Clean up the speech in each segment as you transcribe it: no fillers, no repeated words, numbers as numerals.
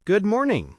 Good morning.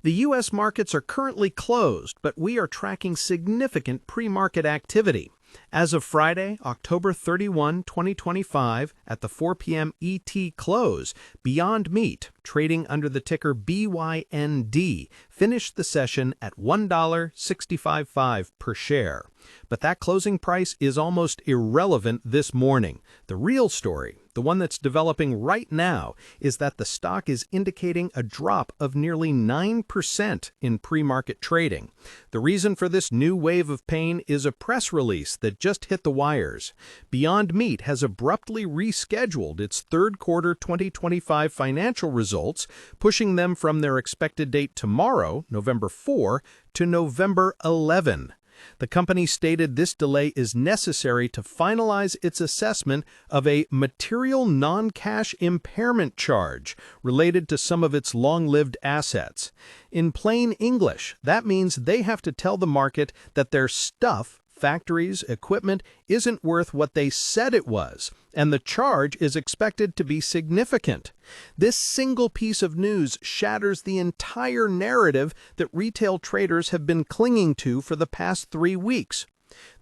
The U.S. markets are currently closed, but we are tracking significant pre-market activity. As of Friday, October 31, 2025, at the 4 p.m. ET close, Beyond Meat, trading under the ticker BYND, finished the session at $1.655 per share. But that closing price is almost irrelevant this morning. The real story, the one that's developing right now, is that the stock is indicating a drop of nearly 9% in pre-market trading. The reason for this new wave of pain is a press release that just hit the wires. Beyond Meat has abruptly rescheduled its third quarter 2025 financial results, pushing them from their expected date tomorrow, November 4, to November 11. The company stated this delay is necessary to finalize its assessment of a material non-cash impairment charge related to some of its long-lived assets. In plain English, that means they have to tell the market that their stuff, factories, equipment, isn't worth what they said it was, and the charge is expected to be significant. This single piece of news shatters the entire narrative that retail traders have been clinging to for the past 3 weeks.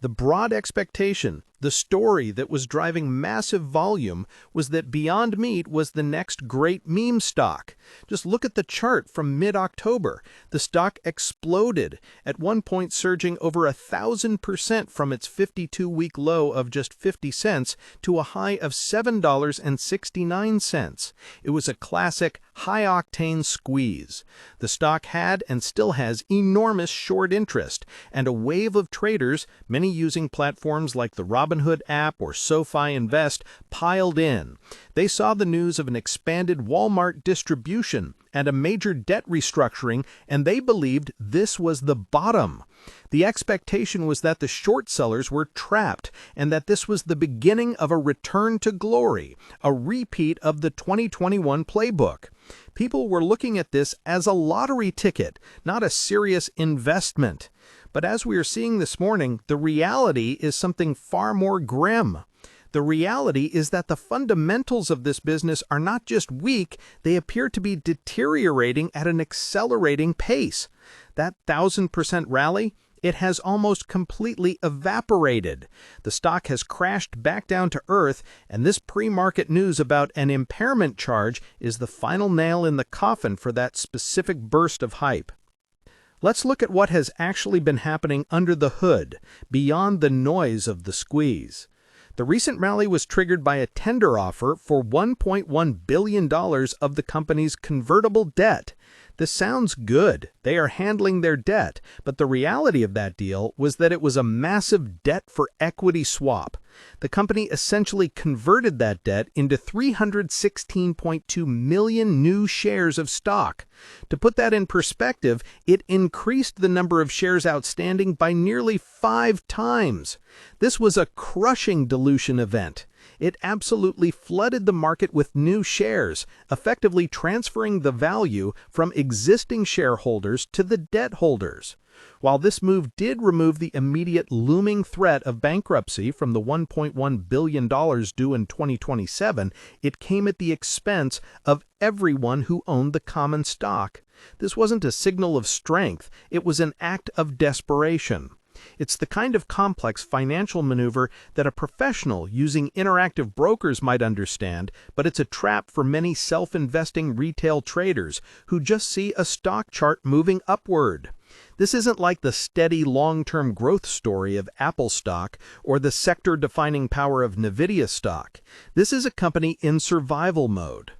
The broad expectation, the story that was driving massive volume, was that Beyond Meat was the next great meme stock. Just look at the chart from mid-October. The stock exploded, at one point surging over 1,000% from its 52-week low of just 50 cents to a high of $7.69. It was a classic high-octane squeeze. The stock had and still has enormous short interest, and a wave of traders, many using platforms like the Robinhood app or SoFi Invest, piled in. They saw the news of an expanded Walmart distribution and a major debt restructuring, and they believed this was the bottom. The expectation was that the short sellers were trapped and that this was the beginning of a return to glory, a repeat of the 2021 playbook. People were looking at this as a lottery ticket, not a serious investment. But as we are seeing this morning, the reality is something far more grim. The reality is that the fundamentals of this business are not just weak, they appear to be deteriorating at an accelerating pace. That 1,000% rally, it has almost completely evaporated. The stock has crashed back down to earth, and this pre-market news about an impairment charge is the final nail in the coffin for that specific burst of hype. Let's look at what has actually been happening under the hood, beyond the noise of the squeeze. The recent rally was triggered by a tender offer for $1.1 billion of the company's convertible debt. This sounds good. They are handling their debt, but the reality of that deal was that it was a massive debt for equity swap. The company essentially converted that debt into 316.2 million new shares of stock. To put that in perspective, it increased the number of shares outstanding by nearly 5 times. This was a crushing dilution event. It absolutely flooded the market with new shares, effectively transferring the value from existing shareholders to the debt holders. While this move did remove the immediate looming threat of bankruptcy from the $1.1 billion due in 2027, it came at the expense of everyone who owned the common stock. This wasn't a signal of strength, it was an act of desperation. It's the kind of complex financial maneuver that a professional using interactive brokers might understand, but it's a trap for many self-investing retail traders who just see a stock chart moving upward. This isn't like the steady long-term growth story of Apple stock or the sector-defining power of Nvidia stock. This is a company in survival mode.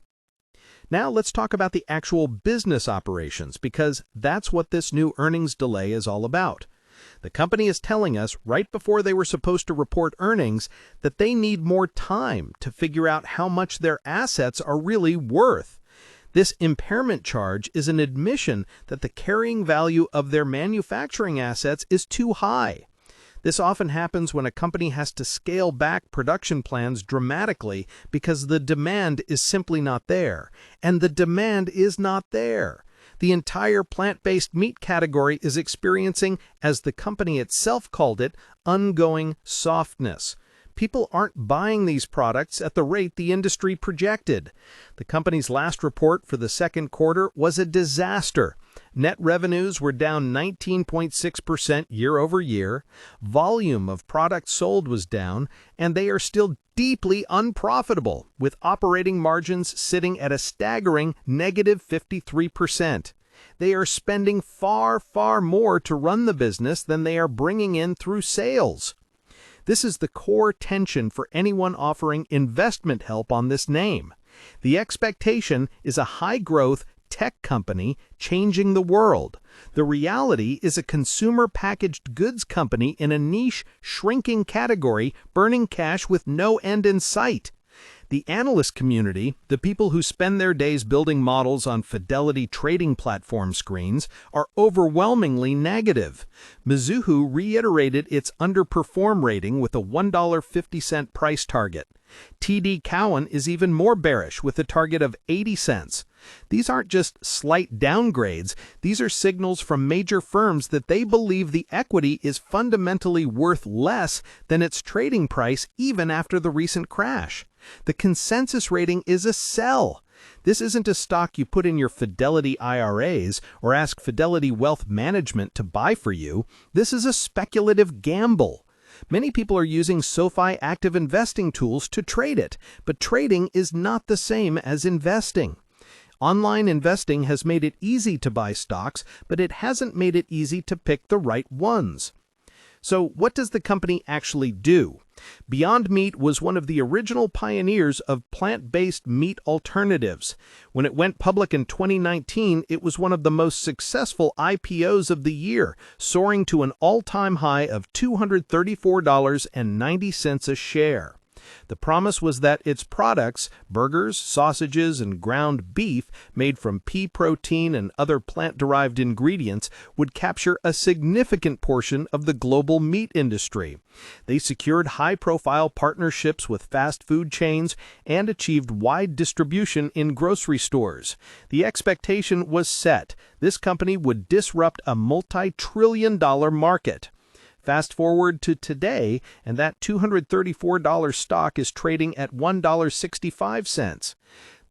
Now let's talk about the actual business operations, because that's what this new earnings delay is all about. The company is telling us right before they were supposed to report earnings that they need more time to figure out how much their assets are really worth. This impairment charge is an admission that the carrying value of their manufacturing assets is too high. This often happens when a company has to scale back production plans dramatically because the demand is simply not there, and the demand is not there. The entire plant-based meat category is experiencing, as the company itself called it, ongoing softness. people aren't buying these products at the rate the industry projected. The company's last report for the second quarter was a disaster. Net revenues were down 19.6% year over year, volume of products sold was down, and they are still deeply unprofitable, with operating margins sitting at a staggering negative 53%. They are spending far, far more to run the business than they are bringing in through sales. This is the core tension for anyone offering investment help on this name. The expectation is a high-growth tech company changing the world. The reality is a consumer packaged goods company in a niche, shrinking category, burning cash with no end in sight. The analyst community, the people who spend their days building models on Fidelity trading platform screens, are overwhelmingly negative. Mizuho reiterated its underperform rating with a $1.50 price target. TD Cowen is even more bearish with a target of 80 cents. These aren't just slight downgrades, these are signals from major firms that they believe the equity is fundamentally worth less than its trading price even after the recent crash. The consensus rating is a sell. This isn't a stock you put in your Fidelity IRAs or ask Fidelity Wealth Management to buy for you. This is a speculative gamble. Many people are using SoFi active investing tools to trade it, but trading is not the same as investing. Online investing has made it easy to buy stocks, but it hasn't made it easy to pick the right ones. So what does the company actually do? Beyond Meat was one of the original pioneers of plant-based meat alternatives. When it went public in 2019, it was one of the most successful IPOs of the year, soaring to an all-time high of $234.90 a share. The promise was that its products, burgers, sausages, and ground beef made from pea protein and other plant-derived ingredients, would capture a significant portion of the global meat industry. They secured high-profile partnerships with fast food chains and achieved wide distribution in grocery stores. The expectation was set. This company would disrupt a multi-trillion-dollar market. Fast forward to today, and that $234 stock is trading at $1.65.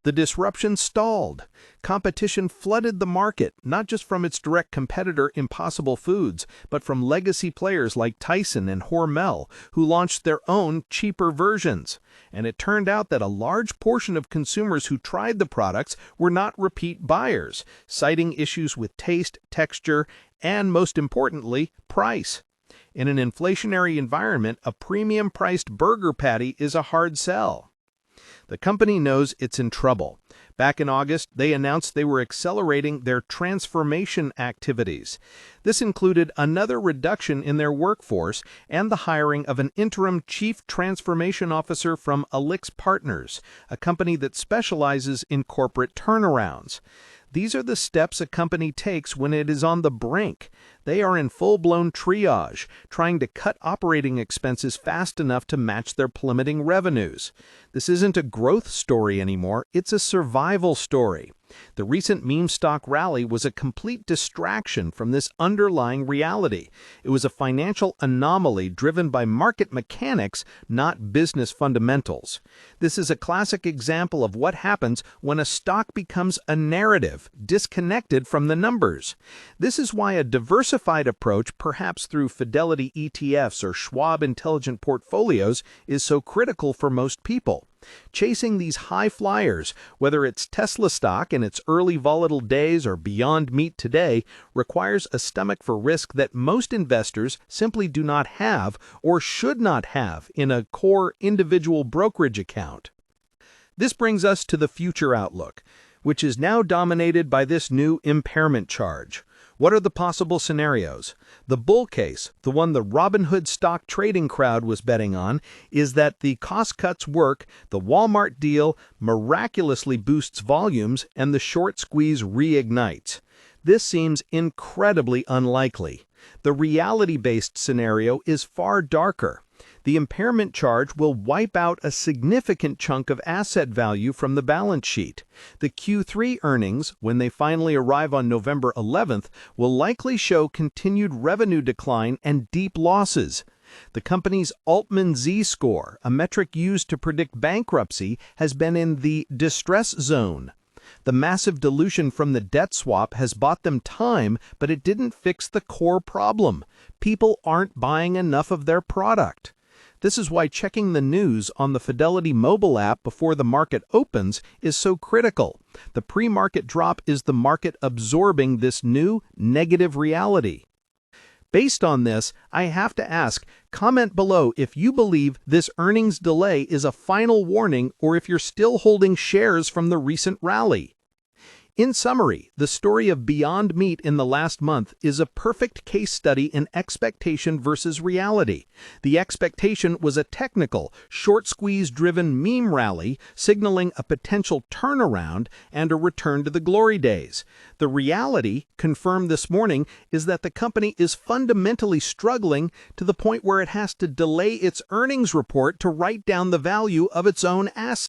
The disruption stalled. Competition flooded the market, not just from its direct competitor Impossible Foods, but from legacy players like Tyson and Hormel, who launched their own cheaper versions. And it turned out that a large portion of consumers who tried the products were not repeat buyers, citing issues with taste, texture, and most importantly, price. In an inflationary environment, a premium-priced burger patty is a hard sell. The company knows it's in trouble. Back in August, they announced they were accelerating their transformation activities. This included another reduction in their workforce and the hiring of an interim chief transformation officer from Alix Partners, a company that specializes in corporate turnarounds. These are the steps a company takes when it is on the brink. They are in full-blown triage, trying to cut operating expenses fast enough to match their plummeting revenues. This isn't a growth story anymore, it's a survival story. The recent meme stock rally was a complete distraction from this underlying reality. It was a financial anomaly driven by market mechanics, not business fundamentals. This is a classic example of what happens when a stock becomes a narrative, disconnected from the numbers. This is why a diversified approach, perhaps through Fidelity ETFs or Schwab Intelligent Portfolios, is so critical for most people. Chasing these high flyers, whether it's Tesla stock in its early volatile days or Beyond Meat today, requires a stomach for risk that most investors simply do not have or should not have in a core individual brokerage account. This brings us to the future outlook, which is now dominated by this new impairment charge. What are the possible scenarios? The bull case, the one the Robinhood stock trading crowd was betting on, is that the cost cuts work, the Walmart deal miraculously boosts volumes, and the short squeeze reignites. This seems incredibly unlikely. The reality-based scenario is far darker. The impairment charge will wipe out a significant chunk of asset value from the balance sheet. The Q3 earnings, when they finally arrive on November 11th, will likely show continued revenue decline and deep losses. The company's Altman Z-score, a metric used to predict bankruptcy, has been in the distress zone. The massive dilution from the debt swap has bought them time, but it didn't fix the core problem. People aren't buying enough of their product. This is why checking the news on the Fidelity mobile app before the market opens is so critical. The pre-market drop is the market absorbing this new negative reality. Based on this, I have to ask, comment below if you believe this earnings delay is a final warning or if you're still holding shares from the recent rally. In summary, the story of Beyond Meat in the last month is a perfect case study in expectation versus reality. The expectation was a technical, short squeeze-driven meme rally signaling a potential turnaround and a return to the glory days. The reality, confirmed this morning, is that the company is fundamentally struggling to the point where it has to delay its earnings report to write down the value of its own assets.